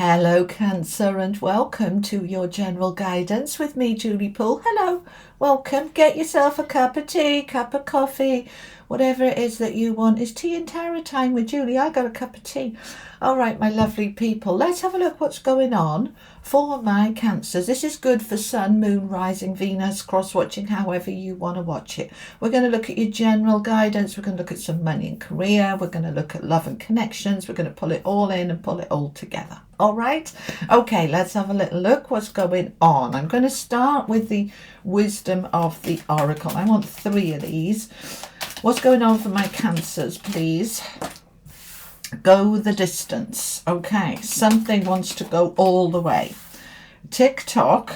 Hello, Cancer, and welcome to your general guidance with me, Julie Poole. Hello, welcome. Get yourself a cup of tea, cup of coffee, whatever it is that you want. It's tea and tarot time with Julie. I got a cup of tea. All right, my lovely people, let's have a look what's going on for my Cancers. This is good for Sun, Moon, Rising, Venus, cross-watching, however you want to watch it. We're going to look at your general guidance. We're going to look at some money and career. We're going to look at love and connections. We're going to pull it all in and pull it all together. All right. Okay, let's have a little look what's going on. I'm going to start with the wisdom of the oracle. I want 3 of these. What's going on for my Cancers, please? Go the distance. Okay, something wants to go all the way. Tick-tock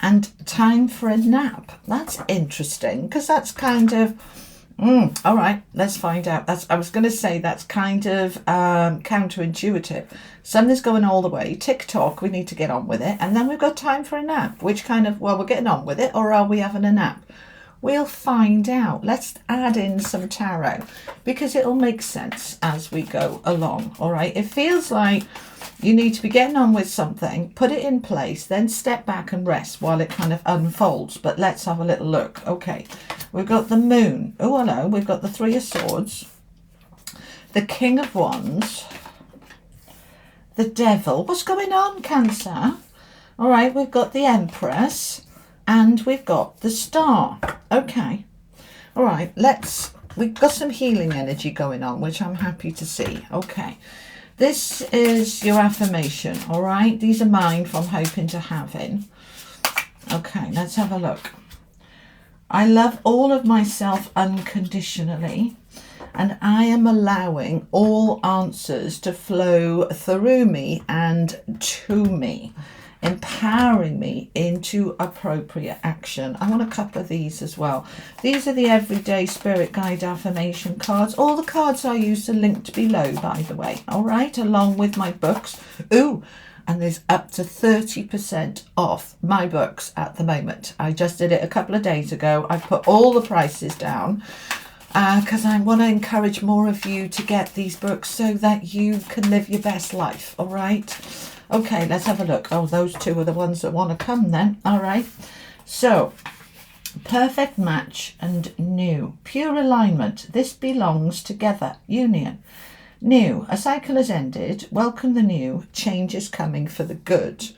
and time for a nap. That's interesting because that's kind of all right, let's find out. I was going to say that's kind of counterintuitive. Something's going all the way. Tick-tock, we need to get on with it. And then we've got time for a nap, which kind of, well, we're getting on with it, or are we having a nap? We'll find out. Let's add in some tarot because it'll make sense as we go along. All right, it feels like you need to be getting on with something, put it in place, then step back and rest while it kind of unfolds. But let's have a little look. Okay, we've got the Moon. Oh, hello. We've got the 3 of Swords, the King of Wands, the Devil. What's going on, Cancer? All right, we've got the Empress and we've got the Star. Okay. All right, we've got some healing energy going on, which I'm happy to see. Okay. This is your affirmation, all right? These are mine from hoping to having. Okay, let's have a look. I love all of myself unconditionally, and I am allowing all answers to flow through me and to me, empowering me into appropriate action. I want a couple of these as well. These are the everyday spirit guide affirmation cards. All the cards I use are linked below, by the way, all right, along with my books. Ooh, and there's up to 30% off my books at the moment. I just did it a couple of days ago. I put all the prices down because I want to encourage more of you to get these books so that you can live your best life, all right? Okay, let's have a look. Oh, those 2 are the ones that want to come then. All right. So, perfect match and new. Pure alignment. This belongs together. Union. New. A cycle has ended. Welcome the new. Change is coming for the good.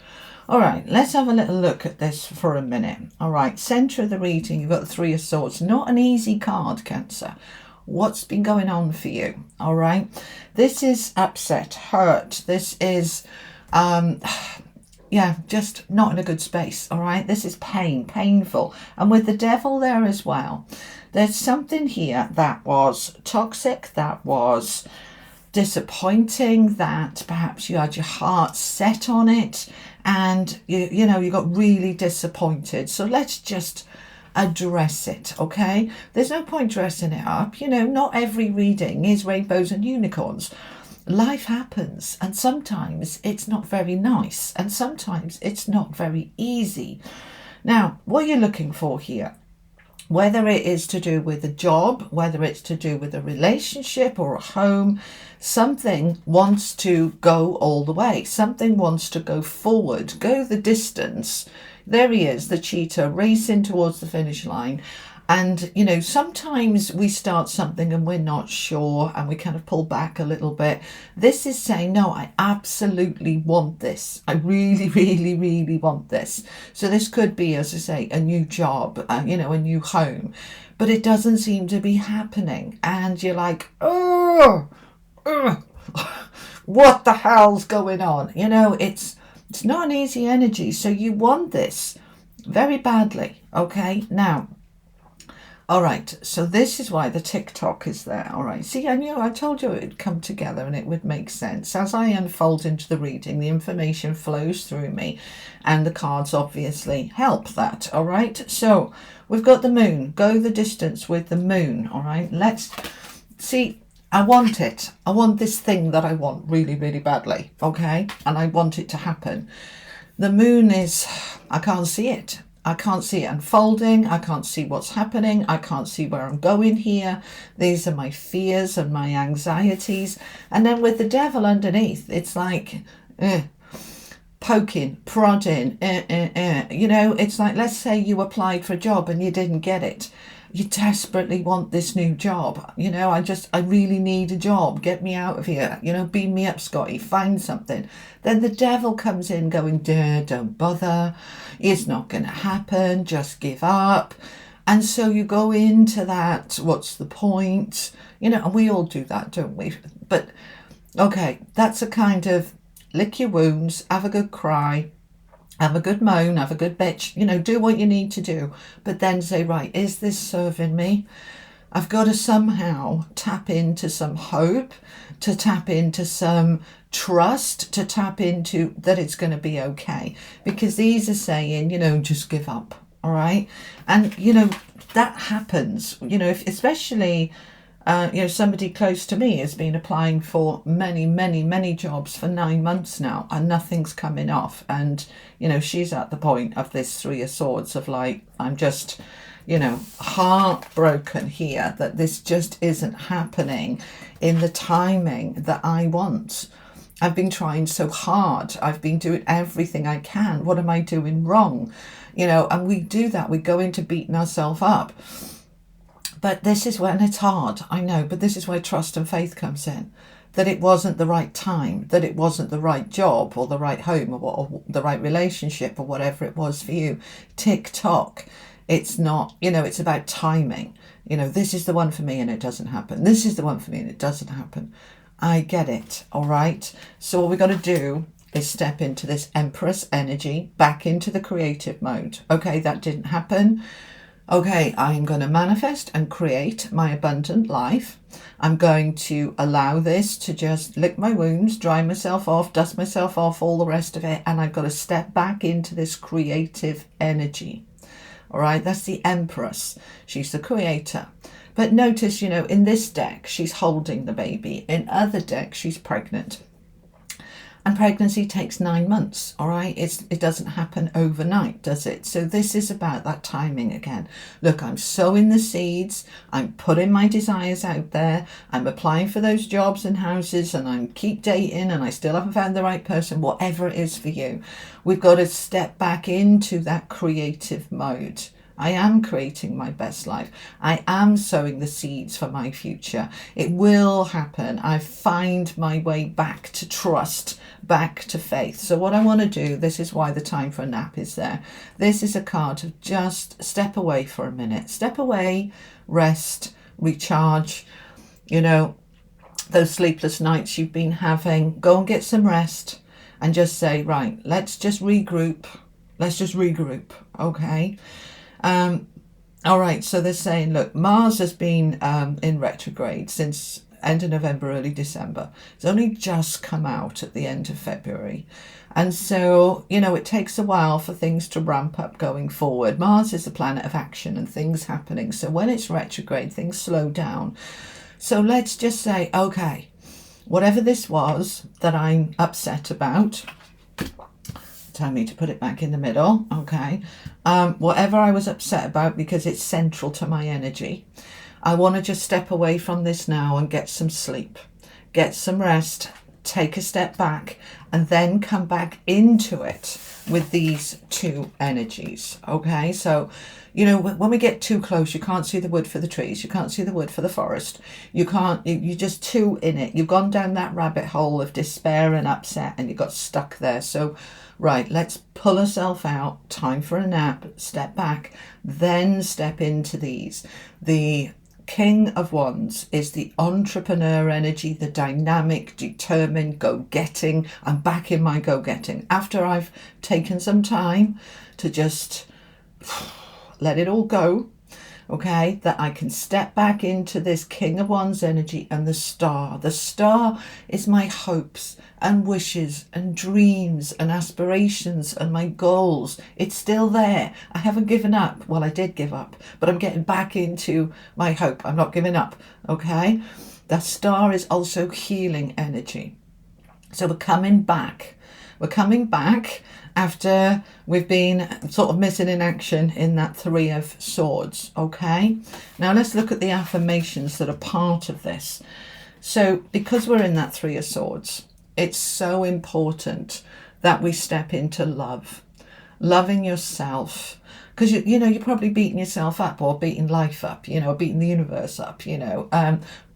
All right, let's have a little look at this for a minute. All right, centre of the reading, you've got the 3 of Swords. Not an easy card, Cancer. What's been going on for you? All right. This is upset, hurt. This is yeah, just not in a good space. All right, this is painful, and with the Devil there as well, there's something here that was toxic, that was disappointing, that perhaps you had your heart set on it and you know you got really disappointed. So let's just address it. Okay, there's no point dressing it up. You know, not every reading is rainbows and unicorns. Life happens, and sometimes it's not very nice, and sometimes it's not very easy. Now, what you're looking for here, whether it is to do with a job, whether it's to do with a relationship or a home, something wants to go all the way. Something wants to go forward, go the distance. There he is, the cheetah, racing towards the finish line. And, you know, sometimes we start something and we're not sure and we kind of pull back a little bit. This is saying, no, I absolutely want this. I really, really, really want this. So this could be, as I say, a new job, you know, a new home. But it doesn't seem to be happening. And you're like, oh, what the hell's going on? You know, it's not an easy energy. So you want this very badly. Okay, now. All right, so this is why the tick-tock is there. All right, see, I knew, I told you it would come together and it would make sense. As I unfold into the reading, the information flows through me and the cards obviously help that. All right, so we've got the Moon. Go the distance with the Moon. All right, let's see. I want it. I want this thing that I want really, really badly. Okay, and I want it to happen. The Moon is, I can't see it. I can't see it unfolding. I can't see what's happening. I can't see where I'm going here. These are my fears and my anxieties. And then with the Devil underneath, it's like poking, prodding, you know, it's like, let's say you applied for a job and you didn't get it. You desperately want this new job. You know, I really need a job. Get me out of here. You know, beam me up, Scotty. Find something. Then the devil comes in going, don't bother. It's not going to happen. Just give up. And so you go into that, what's the point? You know, and we all do that, don't we? But, okay, that's a kind of lick your wounds, have a good cry, have a good moan, have a good bitch, you know, do what you need to do. But then say, right, is this serving me? I've got to somehow tap into some hope, to tap into some trust, to tap into that it's going to be okay. Because these are saying, you know, just give up. All right. And, you know, that happens, you know, if, especially, you know, somebody close to me has been applying for many jobs for 9 months now and nothing's coming off. And, you know, she's at the point of this Three of Swords of like, I'm just, you know, heartbroken here that this just isn't happening in the timing that I want. I've been trying so hard. I've been doing everything I can. What am I doing wrong? You know, and we do that. We go into beating ourselves up. But this is when it's hard, I know, but this is where trust and faith comes in. That it wasn't the right time, that it wasn't the right job or the right home or the right relationship or whatever it was for you. Tick-tock. It's not, you know, it's about timing. You know, this is the one for me and it doesn't happen. This is the one for me and it doesn't happen. I get it, all right? So what we got to do is step into this Empress energy, back into the creative mode. Okay, that didn't happen. Okay, I'm going to manifest and create my abundant life. I'm going to allow this to just lick my wounds, dry myself off, dust myself off, all the rest of it. And I've got to step back into this creative energy. All right, that's the Empress. She's the creator. But notice, you know, in this deck, she's holding the baby. In other decks, she's pregnant. And pregnancy takes 9 months, all right? It doesn't happen overnight, does it? So this is about that timing again. Look, I'm sowing the seeds. I'm putting my desires out there. I'm applying for those jobs and houses and I keep dating and I still haven't found the right person, whatever it is for you. We've got to step back into that creative mode. I am creating my best life. I am sowing the seeds for my future. It will happen. I find my way back to trust, back to faith. So what I want to do, this is why the time for a nap is there. This is a card of just step away for a minute. Step away, rest, recharge. You know, those sleepless nights you've been having, go and get some rest and just say, right, let's just regroup. Let's just regroup, okay? All right, so they're saying, look, Mars has been in retrograde since end of November, early December. It's only just come out at the end of February. And so, you know, it takes a while for things to ramp up going forward. Mars is the planet of action and things happening. So when it's retrograde, things slow down. So let's just say, okay, whatever this was that I'm upset about, tell me to put it back in the middle, okay? Whatever I was upset about because it's central to my energy, I want to just step away from this now and get some sleep, get some rest, take a step back, and then come back into it with these two energies, okay? So, you know, when we get too close, you can't see the wood for the trees, you can't see the wood for the forest, you're just too in it. You've gone down that rabbit hole of despair and upset and you got stuck there. So, right, let's pull ourselves out, time for a nap, step back, then step into these. The King of Wands is the entrepreneur energy, the dynamic, determined, go-getting. I'm back in my go-getting. After I've taken some time to just let it all go, okay, that I can step back into this King of Wands energy and the star. The star is my hopes and wishes and dreams and aspirations and my goals. It's still there. I haven't given up. Well, I did give up, but I'm getting back into my hope. I'm not giving up, okay? The star is also healing energy. So we're coming back. We're coming back after we've been sort of missing in action in that Three of Swords, okay? Now let's look at the affirmations that are part of this. So because we're in that Three of Swords, It's so important that we step into love, loving yourself. Because you're probably beating yourself up, or beating life up, beating the universe up,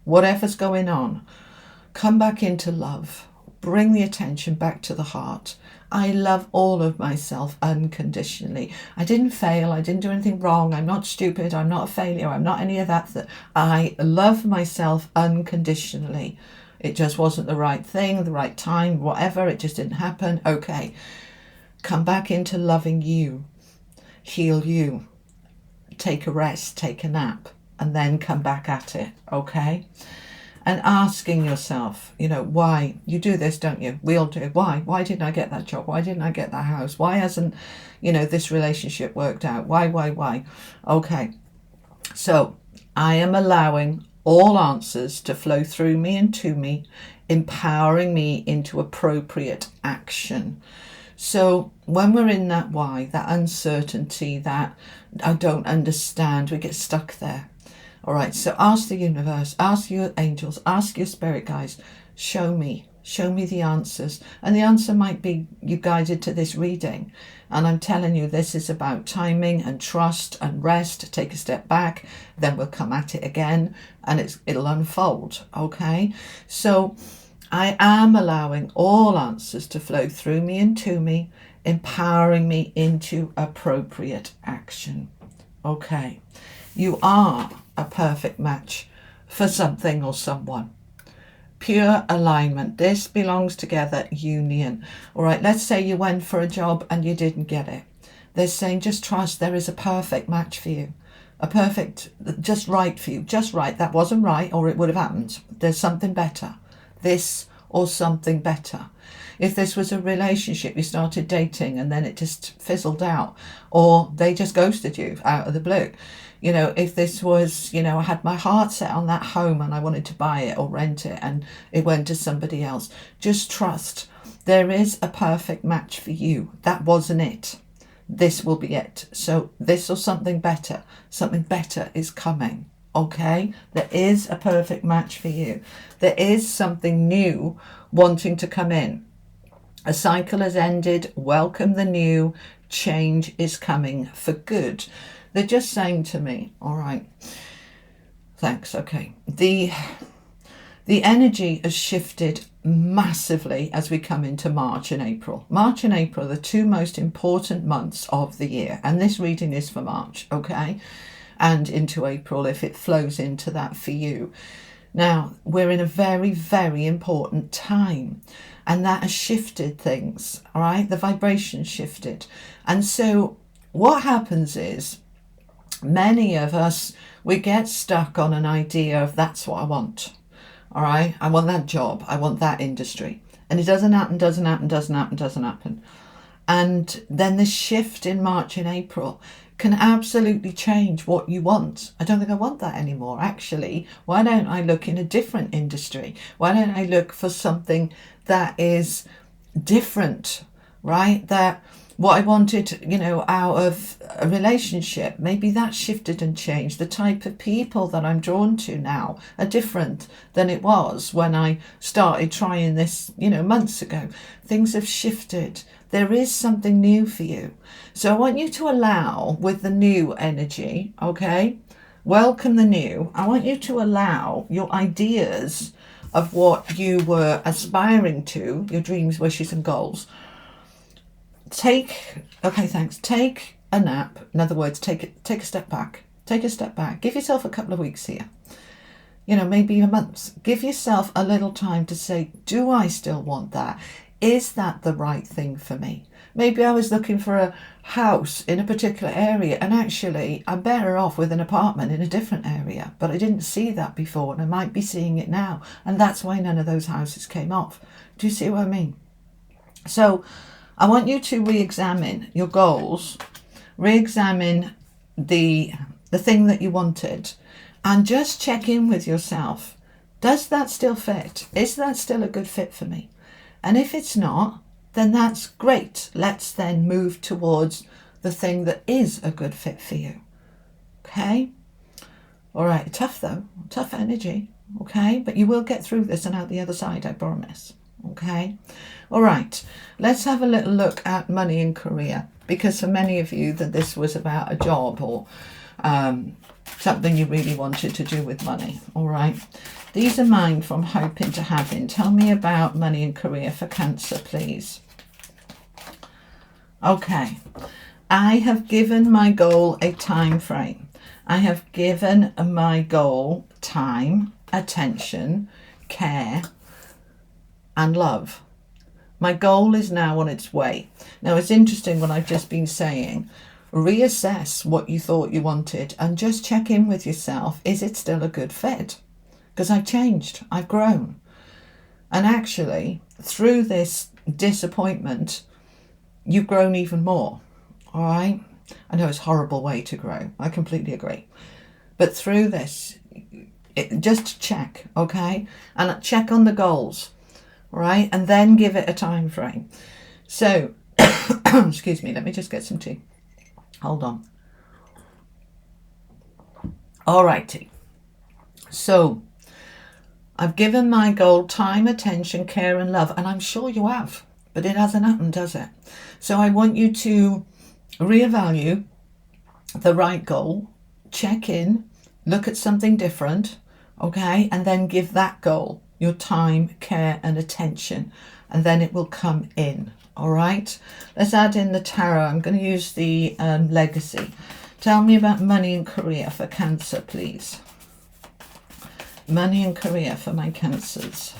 whatever's going on. Come back into love. Bring the attention back to the heart. I love all of myself unconditionally. I didn't fail. I didn't do anything wrong. I'm not stupid. I'm not a failure. I'm not any of that. I love myself unconditionally. It just wasn't the right thing, the right time, whatever. It just didn't happen. Okay. Come back into loving you. Heal you. Take a rest. Take a nap. And then come back at it. Okay? And asking yourself, why you do this, don't you? We all do. Why didn't I get that job? Why didn't I get that house? Why hasn't, this relationship worked out? Why? Okay. So I am allowing all answers to flow through me and to me, empowering me into appropriate action. So when we're in that why, that uncertainty, that I don't understand, we get stuck there. All right, so ask the universe, ask your angels, ask your spirit guides, show me the answers. And the answer might be you guided to this reading. And I'm telling you, this is about timing and trust and rest. Take a step back, then we'll come at it again and it'll unfold, okay? So I am allowing all answers to flow through me and to me, empowering me into appropriate action. Okay, you are a perfect match for something or someone. Pure alignment. This belongs together, union. All right, let's say you went for a job and you didn't get it. They're saying just trust, there is a perfect match for you. A perfect, just right for you. Just right. That wasn't right, or it would have happened. There's something better. This or something better. If this was a relationship, you started dating and then it just fizzled out, or they just ghosted you out of the blue. If this was, I had my heart set on that home and I wanted to buy it or rent it and it went to somebody else, just trust there is a perfect match for you. That wasn't it. This will be it. So this or something better is coming. Okay, there is a perfect match for you. There is something new wanting to come in. A cycle has ended. Welcome the new. Change is coming for good. They're just saying to me, all right, thanks, okay. The energy has shifted massively as we come into March and April. March and April are the two most important months of the year. And this reading is for March, okay? And into April if it flows into that for you. Now, we're in a very, very important time. And that has shifted things, all right? The vibration shifted. And so what happens is, many of us, we get stuck on an idea of that's what I want. All right, I want that job. I want that industry. And it doesn't happen. And then the shift in March and April can absolutely change what you want. I don't think I want that anymore, actually. Why don't I look in a different industry? Why don't I look for something that is different, right? That what I wanted, out of a relationship, maybe that shifted and changed. The type of people that I'm drawn to now are different than it was when I started trying this, months ago. Things have shifted. There is something new for you. So I want you to allow, with the new energy, okay? Welcome the new. I want you to allow your ideas of what you were aspiring to, your dreams, wishes and goals. Take a nap. In other words, take a step back. Give yourself a couple of weeks here. Maybe a month. Give yourself a little time to say, do I still want that? Is that the right thing for me? Maybe I was looking for a house in a particular area and actually I'm better off with an apartment in a different area, but I didn't see that before and I might be seeing it now. And that's why none of those houses came off. Do you see what I mean? So I want you to re-examine your goals, re-examine the thing that you wanted, and just check in with yourself. Does that still fit? Is that still a good fit for me? And if it's not, then that's great. Let's then move towards the thing that is a good fit for you. Okay? All right, tough though, tough energy. Okay? But you will get through this and out the other side, I promise. Okay. All right. Let's have a little look at money and career, because for many of you that this was about a job or something you really wanted to do with money. All right. These are mine from hoping to having. Tell me about money and career for Cancer, please. Okay. I have given my goal a time frame. I have given my goal time, attention, care, and love. My goal is now on its way. Now, it's interesting what I've just been saying. Reassess what you thought you wanted and just check in with yourself. Is it still a good fit? Because I've changed. I've grown. And actually, through this disappointment, you've grown even more. All right? I know it's a horrible way to grow. I completely agree. But through this, just check, okay? And check on the goals, right? And then give it a time frame. So, excuse me, let me just get some tea. Hold on. All righty. So, I've given my goal time, attention, care, and love. And I'm sure you have, but it hasn't happened, does it? So I want you to reevaluate the right goal, check in, look at something different, okay? And then give that goal your time, care, and attention. And then it will come in, all right? Let's add in the tarot. I'm going to use the legacy. Tell me about money and career for Cancer, please. Money and career for my Cancers.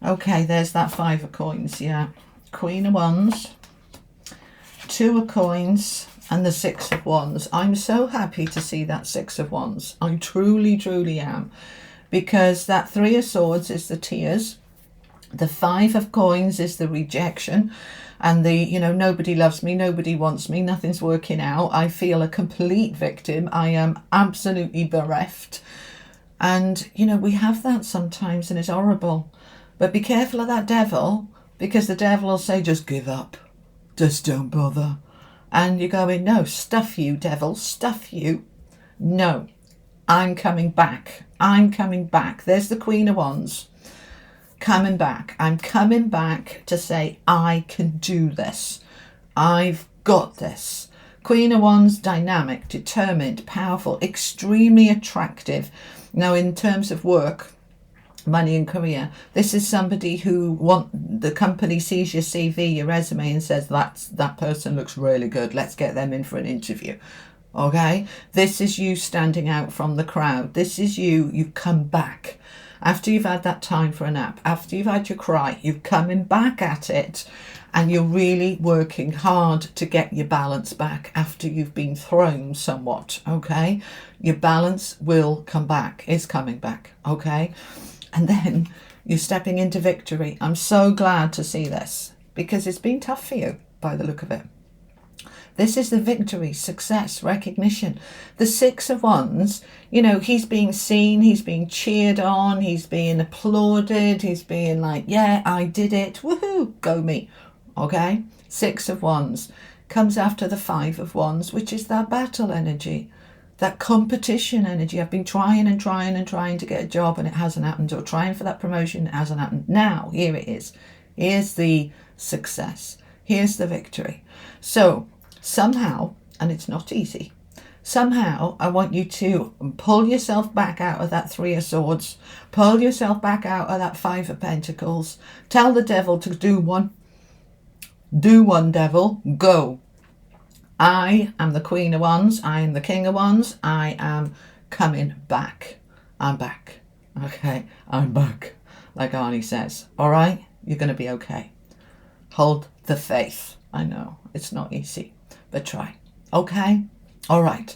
Okay, there's that 5 of coins, yeah. Queen of Wands, 2 of coins, and the 6 of Wands. I'm so happy to see that 6 of Wands. I truly, truly am. Because that 3 of Swords is the tears. The 5 of coins is the rejection. And the, nobody loves me, nobody wants me, nothing's working out. I feel a complete victim. I am absolutely bereft. And, we have that sometimes and it's horrible. But be careful of that devil, because the devil will say, just give up. Just don't bother. And you're going, no, stuff you, devil, stuff you. No, I'm coming back. I'm coming back. There's the Queen of Wands. Coming back. I'm coming back to say, I can do this. I've got this. Queen of Wands, dynamic, determined, powerful, extremely attractive. Now, in terms of work, money and career, this is somebody who the company sees your CV, your resume, and says that person looks really good. Let's get them in for an interview. Okay, this is you standing out from the crowd. This is you've come back after you've had that time for a nap, after you've had your cry. You're coming back at it, and you're really working hard to get your balance back after you've been thrown somewhat. Okay, your balance will come back. It's coming back. Okay. And then you're stepping into victory. I'm so glad to see this, because it's been tough for you by the look of it. This is the victory, success, recognition. The 6 of Wands, he's being seen, he's being cheered on, he's being applauded, he's being like, yeah, I did it. Woohoo, go me. Okay? 6 of Wands comes after the 5 of Wands, which is that battle energy. That competition energy. I've been trying to get a job and it hasn't happened, or trying for that promotion, it hasn't happened. Now, here it is. Here's the success. Here's the victory. So, somehow, and it's not easy, somehow I want you to pull yourself back out of that 3 of Swords, pull yourself back out of that 5 of Pentacles, tell the devil to do one. Do one, devil, go. I am the Queen of Wands. I am the King of Wands. I am coming back. I'm back. Okay, I'm back. Like Arnie says. All right? You're going to be okay. Hold the faith. I know it's not easy, but try. Okay? All right.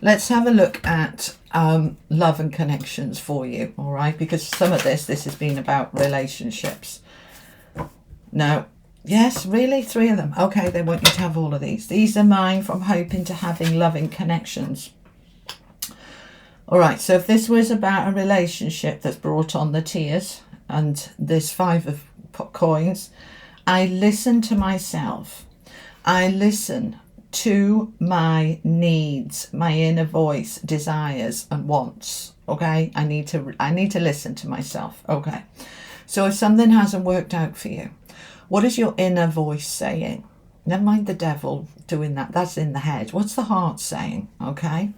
Let's have a look at love and connections for you. All right? Because some of this has been about relationships. Now, yes, really? 3 of them. Okay, they want you to have all of these. These are mine from hoping to having loving connections. All right, so if this was about a relationship that's brought on the tears and this 5 of coins, I listen to myself. I listen to my needs, my inner voice, desires and wants. Okay, I need to listen to myself. Okay, so if something hasn't worked out for you, what is your inner voice saying? Never mind the devil doing that, that's in the head. What's the heart saying? Okay,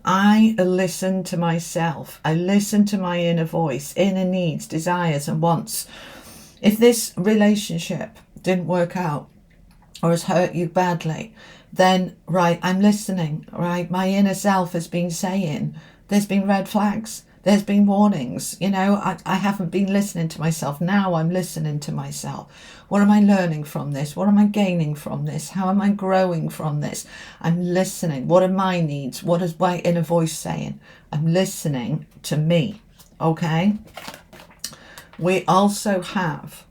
I listen to myself. I listen to my inner voice, inner needs, desires and wants. If this relationship didn't work out or has hurt you badly, then, right, I'm listening, right? My inner self has been saying, there's been red flags, there's been warnings, you know, I haven't been listening to myself. Now I'm listening to myself. What am I learning from this? What am I gaining from this? How am I growing from this? I'm listening. What are my needs? What is my inner voice saying? I'm listening to me, okay? We also have,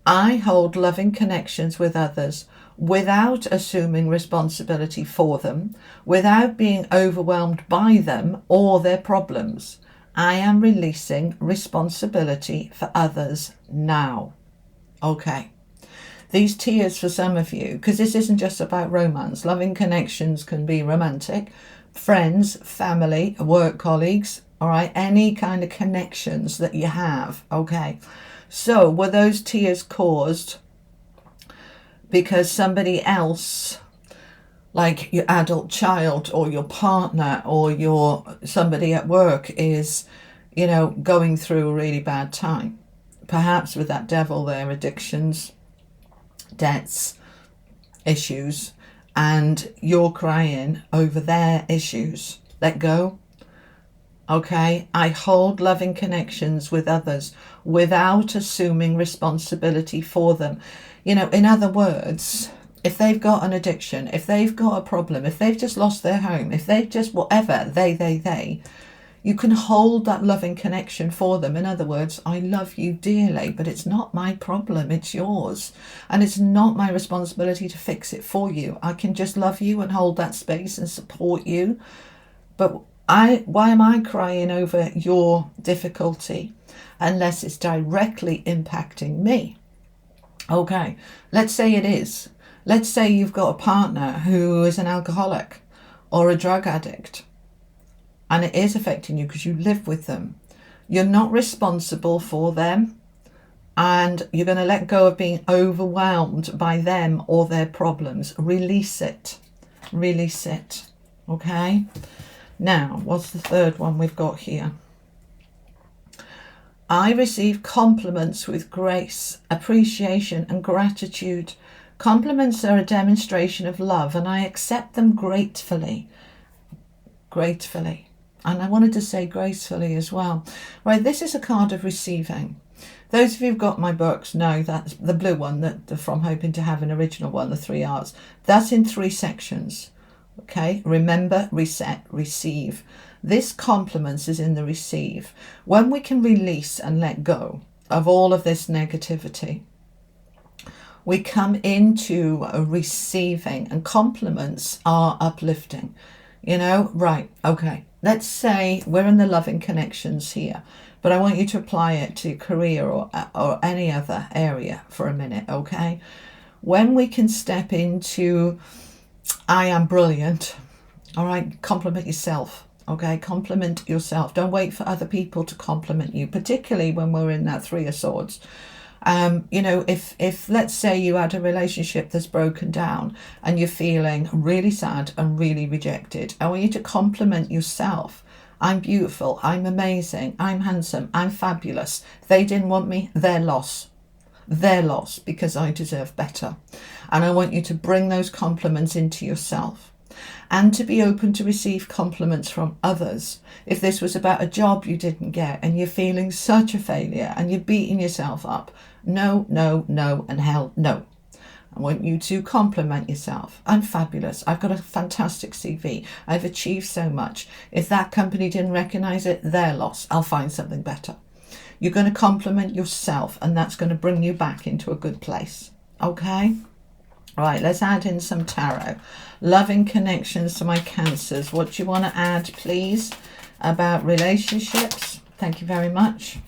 I hold loving connections with others without assuming responsibility for them, without being overwhelmed by them or their problems. I am releasing responsibility for others now. Okay. These tears for some of you, because this isn't just about romance. Loving connections can be romantic, friends, family, work colleagues, all right, any kind of connections that you have. Okay. So were those tears caused because somebody else, like your adult child or your partner or your somebody at work is, you know, going through a really bad time? Perhaps with that devil there, addictions, debts, issues, and you're crying over their issues. Let go. Okay, I hold loving connections with others without assuming responsibility for them. You know, in other words, if they've got an addiction, if they've got a problem, if they've just lost their home, if they've just whatever, they, you can hold that loving connection for them. In other words, I love you dearly, but it's not my problem, it's yours. And it's not my responsibility to fix it for you. I can just love you and hold that space and support you. But why am I crying over your difficulty unless it's directly impacting me? Okay, let's say it is. Let's say you've got a partner who is an alcoholic or a drug addict, and it is affecting you because you live with them. You're not responsible for them, and you're going to let go of being overwhelmed by them or their problems. Release it. Release it. Okay? Now, what's the third one we've got here? I receive compliments with grace, appreciation and gratitude. Compliments are a demonstration of love, and I accept them gratefully. Gratefully. And I wanted to say gracefully as well. Right, this is a card of receiving. Those of you who've got my books know that's the blue one, the From Hoping to Have an original one, the 3 R's. That's in 3 sections. Okay, remember, reset, receive. This compliments is in the receive. When we can release and let go of all of this negativity, we come into a receiving, and compliments are uplifting. You know, right, okay. Let's say we're in the loving connections here, but I want you to apply it to career or any other area for a minute, okay? When we can step into, I am brilliant, all right, compliment yourself, okay? Compliment yourself. Don't wait for other people to compliment you, particularly when we're in that 3 of Swords. You know, if let's say you had a relationship that's broken down and you're feeling really sad and really rejected, I want you to compliment yourself. I'm beautiful, I'm amazing, I'm handsome, I'm fabulous. They didn't want me, their loss. Their loss, because I deserve better. And I want you to bring those compliments into yourself, and to be open to receive compliments from others. If this was about a job you didn't get and you're feeling such a failure and you're beating yourself up, no, no, no, and hell no. I want you to compliment yourself. I'm fabulous. I've got a fantastic CV. I've achieved so much. If that company didn't recognize it, their loss. I'll find something better. You're going to compliment yourself, and that's going to bring you back into a good place. Okay? Right, let's add in some tarot. Loving connections to my Cancers. What do you want to add, please, about relationships? Thank you very much.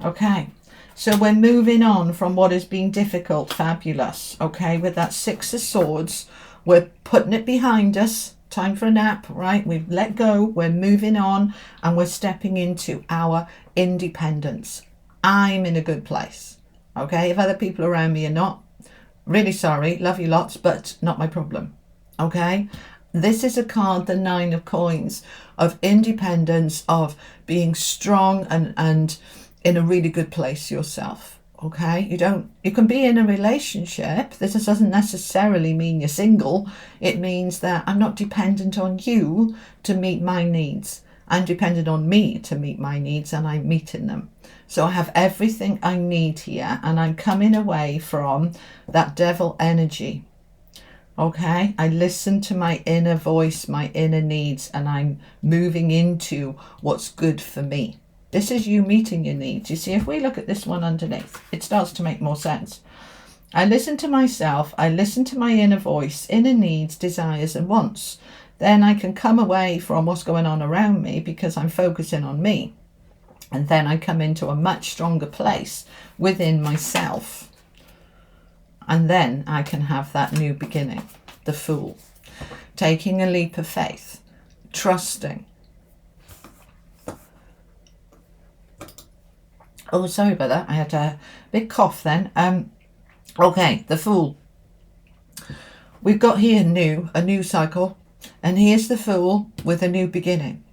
Okay, so we're moving on from what has been difficult, fabulous. Okay, with that 6 of Swords, We're putting it behind us. Time for a nap, right? We've let go. We're moving on and we're stepping into our independence. I'm in a good place. Okay, if other people around me are not, really sorry, love you lots, but not my problem. Okay, this is a card, the 9 of coins, of independence, of being strong and in a really good place yourself. Okay, you can be in a relationship. This doesn't necessarily mean you're single. It means that I'm not dependent on you to meet my needs. I'm dependent on me to meet my needs, and I'm meeting them. So I have everything I need here, and I'm coming away from that devil energy. Okay, I listen to my inner voice, my inner needs, and I'm moving into what's good for me. This is you meeting your needs. You see, if we look at this one underneath, it starts to make more sense. I listen to myself, I listen to my inner voice, inner needs, desires, and wants. Then I can come away from what's going on around me because I'm focusing on me. And then I come into a much stronger place within myself. And then I can have that new beginning, the Fool. Taking a leap of faith, trusting. Oh, sorry about that. I had a big cough then. Okay, the Fool. We've got here a new cycle. And here's the Fool with a new beginning.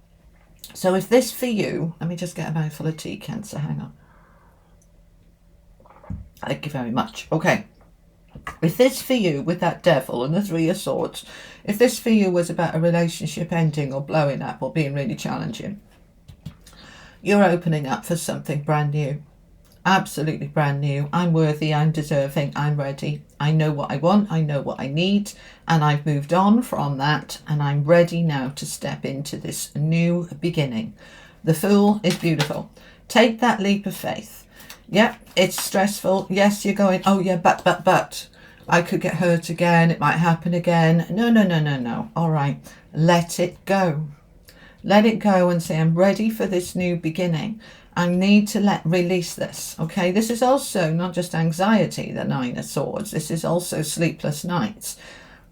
So if this for you, let me just get a mouthful of tea, Cancer, hang on. Thank you very much. Okay. If this for you with that devil and the 3 of swords, if this for you was about a relationship ending or blowing up or being really challenging, you're opening up for something brand new. Absolutely brand new. I'm worthy, I'm deserving, I'm ready. I know what I want, I know what I need, and I've moved on from that, and I'm ready now to step into this new beginning. The Fool is beautiful. Take that leap of faith. Yep, it's stressful. Yes, you're going, oh yeah, but I could get hurt again. It might happen again. No. All right, let it go. Let it go and say, I'm ready for this new beginning. I need to release this. Okay, this is also not just anxiety, the 9 of swords. This is also sleepless nights.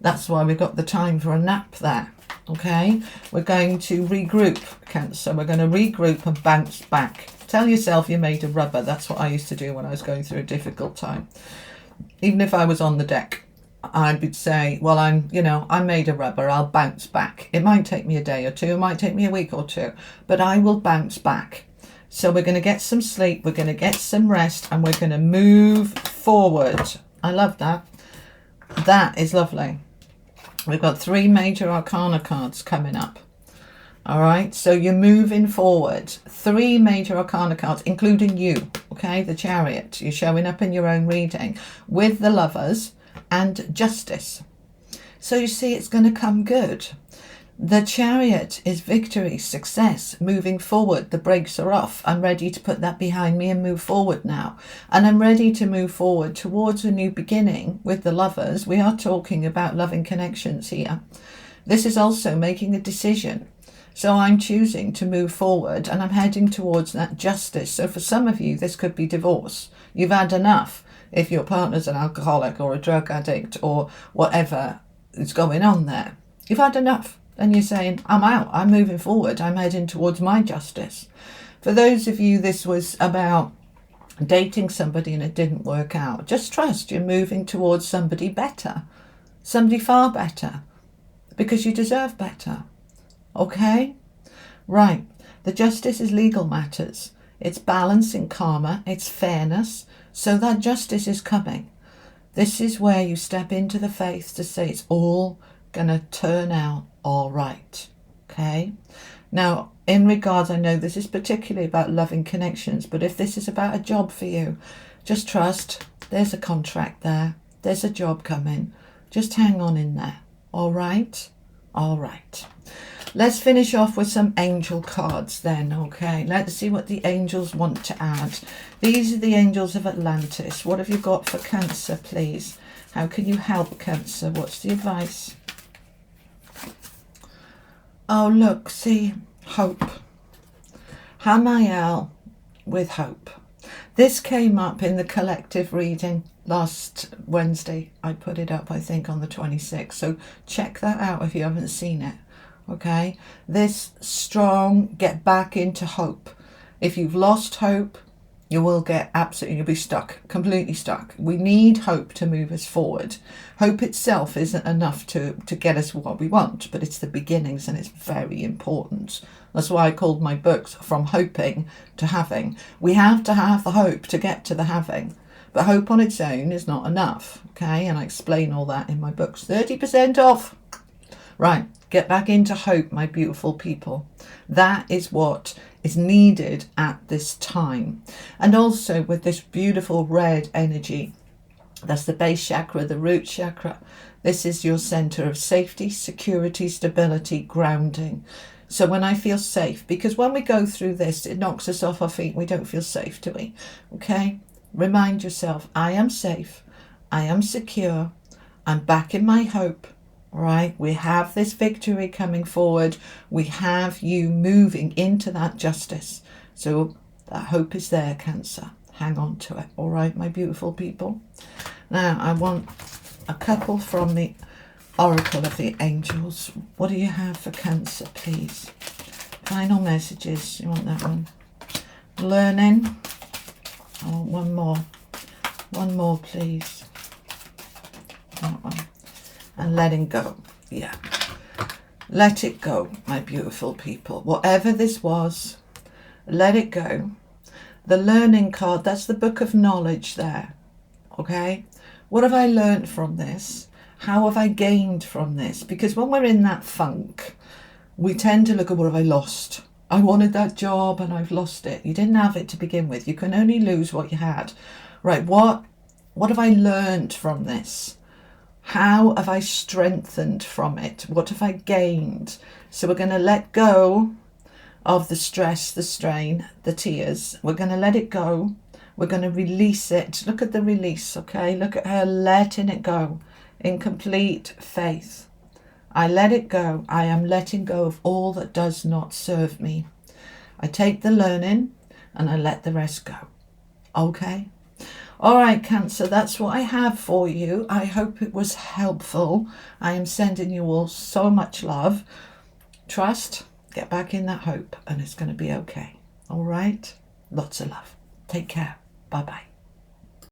That's why we've got the time for a nap there. Okay, we're going to regroup, Cancer. We're going to regroup and bounce back. Tell yourself you're made of rubber. That's what I used to do when I was going through a difficult time. Even if I was on the deck, I would say, well, I'm made of rubber. I'll bounce back. It might take me a day or two. It might take me a week or two, but I will bounce back. So we're going to get some sleep. We're going to get some rest, and we're going to move forward. I love that. That is lovely. We've got 3 major arcana cards coming up. All right, so you're moving forward. 3 major arcana cards, including you, okay? The Chariot. You're showing up in your own reading with the Lovers and Justice. So you see, it's going to come good. The Chariot is victory, success, moving forward. The brakes are off. I'm ready to put that behind me and move forward now. And I'm ready to move forward towards a new beginning with the Lovers. We are talking about loving connections here. This is also making a decision. So I'm choosing to move forward, and I'm heading towards that justice. So for some of you, this could be divorce. You've had enough. If your partner's an alcoholic or a drug addict or whatever is going on there, you've had enough. And you're saying, I'm out. I'm moving forward. I'm heading towards my justice. For those of you, this was about dating somebody and it didn't work out. Just trust you're moving towards somebody better. Somebody far better. Because you deserve better. Okay? Right. The justice is legal matters. It's balance in karma. It's fairness. So that justice is coming. This is where you step into the faith to say it's all going to turn out all right. Okay? Now, in regards, I know this is particularly about loving connections, but if this is about a job for you, just trust. There's a contract there. There's a job coming. Just hang on in there. All right? All right. Let's finish off with some angel cards then, okay? Let's see what the angels want to add. These are the angels of Atlantis. What have you got for Cancer, please? How can you help Cancer? What's the advice? Oh, look, see, hope. Hamael with hope. This came up in the collective reading last Wednesday. I put it up, I think, on the 26th. So check that out if you haven't seen it. Okay? This strong, get back into hope. If you've lost hope, you will get absolutely, you'll be stuck, completely stuck. We need hope to move us forward. Hope itself isn't enough to get us what we want, but it's the beginnings, and it's very important. That's why I called my books From Hoping to Having. We have to have the hope to get to the having, but hope on its own is not enough. Okay, and I explain all that in my books. 30% off. Right, get back into hope, my beautiful people. That is what is needed at this time. And also with this beautiful red energy, that's the base chakra, the root chakra. This is your center of safety, security, stability, grounding. So when I feel safe, because when we go through this, it knocks us off our feet. We don't feel safe, do we? Okay? Remind yourself, I am safe. I am secure. I'm back in my hope. Right, we have this victory coming forward. We have you moving into that justice. So that hope is there, Cancer. Hang on to it. All right, my beautiful people. Now I want a couple from the Oracle of the Angels. What do you have for Cancer, please? Final messages. You want that one? Learning. I want one more. One more, please. That one. And letting go. Yeah. Let it go, my beautiful people. Whatever this was, let it go. The learning card, that's the book of knowledge there. Okay? What have I learned from this? How have I gained from this? Because when we're in that funk, we tend to look at what have I lost. I wanted that job and I've lost it. You didn't have it to begin with. You can only lose what you had. Right, what have I learned from this? How have I strengthened from it? What have I gained? So we're going to let go of the stress, the strain, the tears. We're going to let it go. We're going to release it. Look at the release, okay? Look at her letting it go in complete faith. I let it go. I am letting go of all that does not serve me. I take the learning and I let the rest go. Okay? All right, Cancer, that's what I have for you. I hope it was helpful. I am sending you all so much love. Trust, get back in that hope, and it's going to be okay. All right? Lots of love. Take care. Bye-bye.